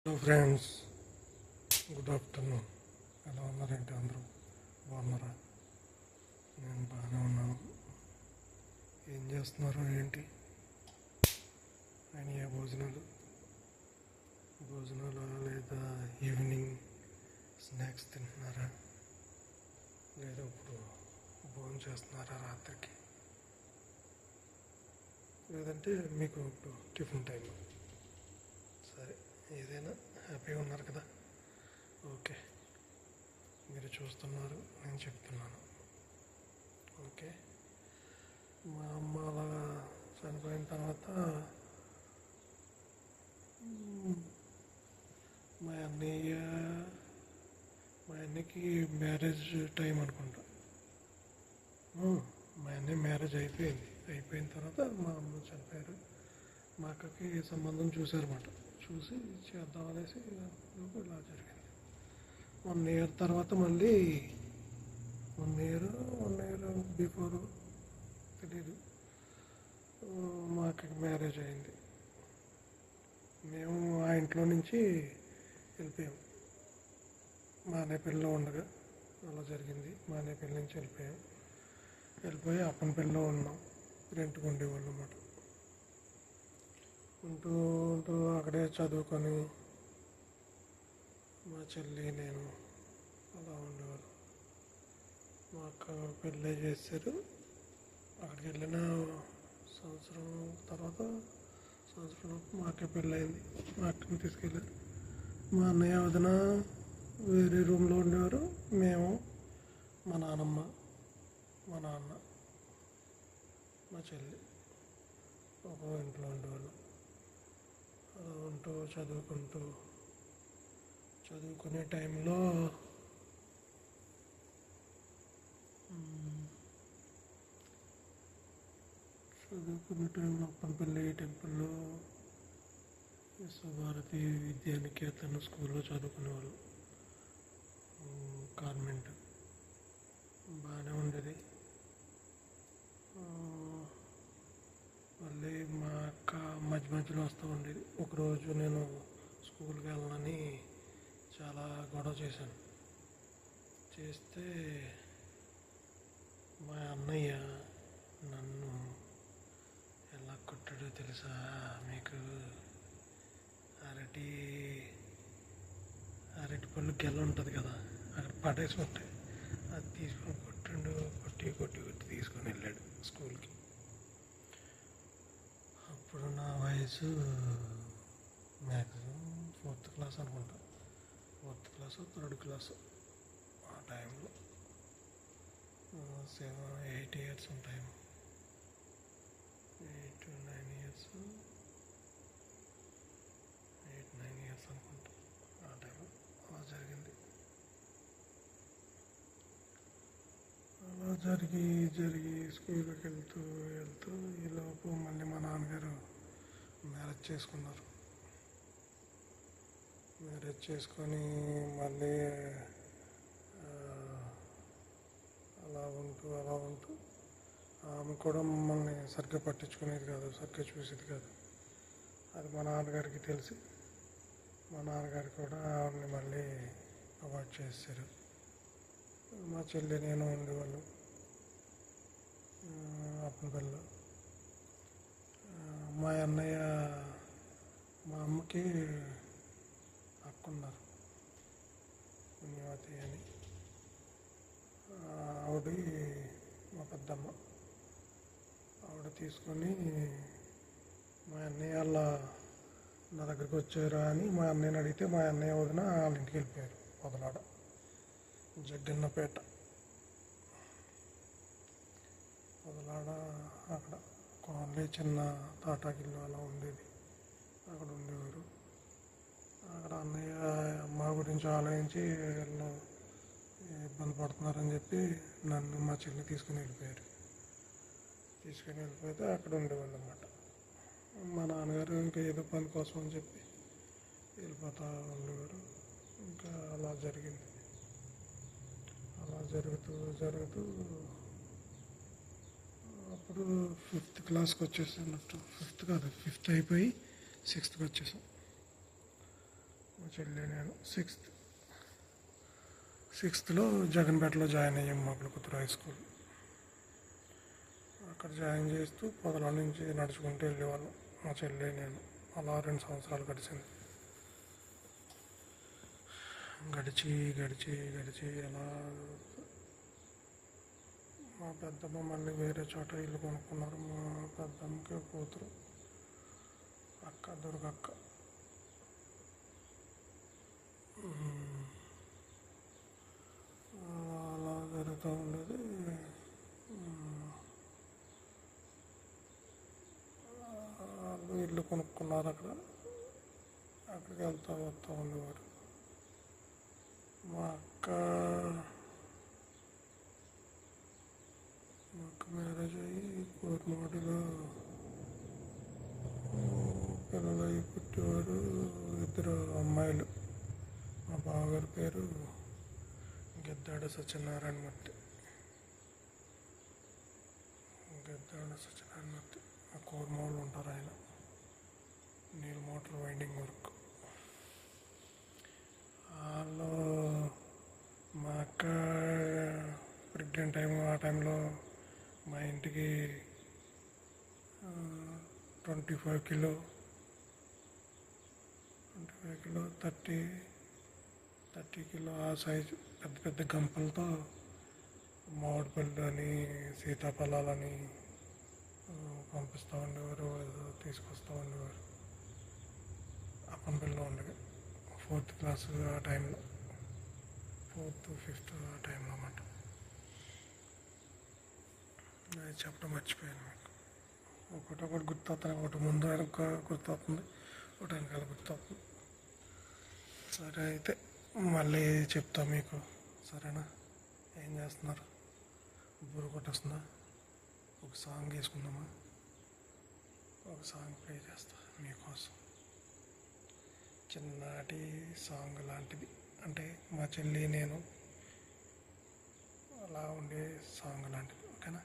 Hello friends, good afternoon. ఎలా ఉన్నారంటే అందరూ బాగున్నారా? నేను బాగానే ఉన్నాను. ఏం చేస్తున్నారు ఏంటి? ఆయన భోజనాలు లేదా ఈవినింగ్ స్నాక్స్ తింటున్నారా, లేదా ఇప్పుడు భోజనం చేస్తున్నారా రాత్రికి, లేదంటే మీకు ఇప్పుడు టిఫిన్ టైం? సరే, ఏదైనా హ్యాపీగా ఉన్నారు కదా? ఓకే, మీరు చూస్తున్నారు, నేను చెప్తున్నాను. ఓకే, మా అమ్మ అలా చనిపోయిన తర్వాత మా అన్నయ్యకి మ్యారేజ్ టైం అనుకుంటా. మా అన్నయ్య మ్యారేజ్ అయిపోయిన తర్వాత మా అమ్మ చనిపోయారు. మా అక్కకి సంబంధం చూశారన్నమాట. చూసి చేద్దామనేసి ఇలా జరిగింది. 1 year తర్వాత మళ్ళీ 1 year బిఫోర్ తెలీదు, మా అక్కకి మ్యారేజ్ అయింది. మేము ఆ ఇంట్లో నుంచి వెళ్ళిపోయాం. మా అన్నయ్య పెళ్ళిలో ఉండగా అలా జరిగింది. మా అన్నయ్య పెళ్ళి నుంచి వెళ్ళిపోయి అప్పని పెళ్ళిలో ఉన్నాం. రెంట్కి ఉండేవాళ్ళు అన్నమాట. ఉంటూ అక్కడే చదువుకొని మా చెల్లి నేను అలా ఉండేవారు. మా అక్క పెళ్ళి చేశారు. అక్కడికి వెళ్ళిన సంవత్సరం మా అక్క పెళ్ళి అయింది. మా అక్కని తీసుకెళ్ళారు. మా అన్నయ్య వదిన వేరే రూమ్లో ఉండేవారు. మేము, మా నాన్నమ్మ, మా నాన్న, మా చెల్లి ఒక ఇంట్లో ఉండేవాళ్ళు. అలా ఉంటూ చదువుకునే టైంలో అప్పనపల్లి టెంపుల్లో విశ్వభారతి విద్యానికేతన్ స్కూల్లో చదువుకునేవాళ్ళు. కాన్వెంట్ బాగానే ఉండేది. మళ్ళీ మా అక్క మధ్యలో వస్తూ ఉండేది. ఒకరోజు నేను స్కూల్కి వెళ్ళాలని చాలా గొడవ చేస్తే మా అన్నయ్య నన్ను ఎలా కొట్టాడో తెలుసా మీకు? అరటి పళ్ళు గెల ఉంటుంది కదా, అక్కడ పడేసి ఉంటాయి. అది తీసుకొని కొట్టి తీసుకొని వెళ్ళాడు స్కూల్కి. అప్పుడు నా వయసు మ్యాక్సిమం 4th class అనుకుంటా, 4th class 3rd class. ఆ టైంలో 8 years ఉంటాయి, 8 to 9 years, 8-9 years అనుకుంటా. ఆ టైంలో అలా జరిగింది. అలా జరిగి స్కూల్కి వెళ్తూ ఈలోపు మళ్ళీ మా నాన్నగారు మ్యారేజ్ చేసుకొని మళ్ళీ అలా ఉంటూ ఆమె కూడా మమ్మల్ని సరిగ్గా పట్టించుకునేది కాదు, సరిగ్గా చూసేది కాదు. అది మా నాన్నగారికి తెలిసి మా నాన్నగారు కూడా ఆమెని మళ్ళీ అవాయిడ్ చేశారు. మా చెల్లి నేను ఉండేవాళ్ళు అప్పనపల్లిలో. మా అన్నయ్య, మా అమ్మకి అక్కున్నారు, పుణ్యవతి అని. ఆవిడ మా పెద్దమ్మ. ఆవిడ తీసుకొని మా అన్నయ్య వాళ్ళ నా దగ్గరికి వచ్చారా అని మా అన్నయ్యని అడిగితే మా అన్నయ్య వదిన వాళ్ళ ఇంటికి వెళ్ళిపోయారు. పొదలాడ జగ్గన్నపేట అక్కడ కాలనీ చిన్న తాటాకిల్లు అలా ఉండేది, అక్కడ ఉండేవారు. అక్కడ అన్నయ్య అమ్మ గురించి ఆలోచించి వీళ్ళు ఇబ్బంది పడుతున్నారని చెప్పి నన్ను మా చెల్లి తీసుకుని వెళ్ళిపోతే అక్కడ ఉండేవాళ్ళు అన్నమాట. మా నాన్నగారు ఇంకా ఏదో పని కోసం అని చెప్పి వెళ్ళిపోతూ ఉండేవారు. ఇంకా అలా జరిగింది. అలా జరుగుతూ అప్పుడు 5th classకి వచ్చేసాను. 5th అయిపోయి 6th వచ్చేసాం. చెల్లి నేను సిక్స్త్లో జగన్పేటలో జాయిన్ అయ్యాం మొగలకుతురు హై స్కూల్. అక్కడ జాయిన్ చేస్తూ పొదల నుంచి నడుచుకుంటూ వెళ్ళేవాళ్ళం మా చెల్లి నేను. అలా 2 సంవత్సరాలు గడిచింది. గడిచి అలా మా పెద్దమ్మ మళ్ళీ వేరే చోట ఇల్లు కొనుక్కున్నారు. మా పెద్దమ్మకి కూతురు అక్క దుర్గక్క. అలా జరుగుతూ ఉండేది. వాళ్ళు ఇల్లు కొనుక్కున్నారు అక్కడికి వస్తూ ఉండేవారు. మా అక్క మ్యారేజ్ అయ్యి కోటిమాటిలో పిల్లలు అయ్యి పుట్టేవారు. 2 అమ్మాయిలు. మా బావగారి పేరు గెద్దాడ సత్యనారాయణమూర్తి. ఆ కోరమూలు ఉంటారు ఆయన. నీళ్ళు మోటార్ వైండింగ్ వర్క్. వాళ్ళు మా అక్క ప్రెగ్నెంట్ ఆ టైంలో మా ఇంటికి 25 కిలో 30 కిలో ఆ సైజు పెద్ద గంపలతో మామిడి పళ్ళు అని సీతాఫలాలని పంపిస్తూ ఉండేవారు, తీసుకొస్తూ ఉండేవారు. అప్పంపల్లిలో ఉండగా 4th క్లాస్ ఆ టైంలో, 4th 5th ఆ టైంలో అన్నమాట. అది చెప్పడం మర్చిపోయాను మీకు. ఒకటి గుర్తవుతుంది, ఒకటి ముందు వెనక గుర్తవుతుంది, ఒకటి వెనకాల గుర్తవుతుంది. సరే అయితే మళ్ళీ చెప్తా మీకు, సరేనా? ఏం చేస్తున్నారు? బోరు కొట్టేస్తుందా? ఒక సాంగ్ వేసుకుందామా? ఒక సాంగ్ ప్లే చేస్తా మీకోసం. చిన్నటి సాంగ్ లాంటిది, అంటే మా చెల్లి నేను అలా ఉండే సాంగ్ లాంటిది. ఓకేనా?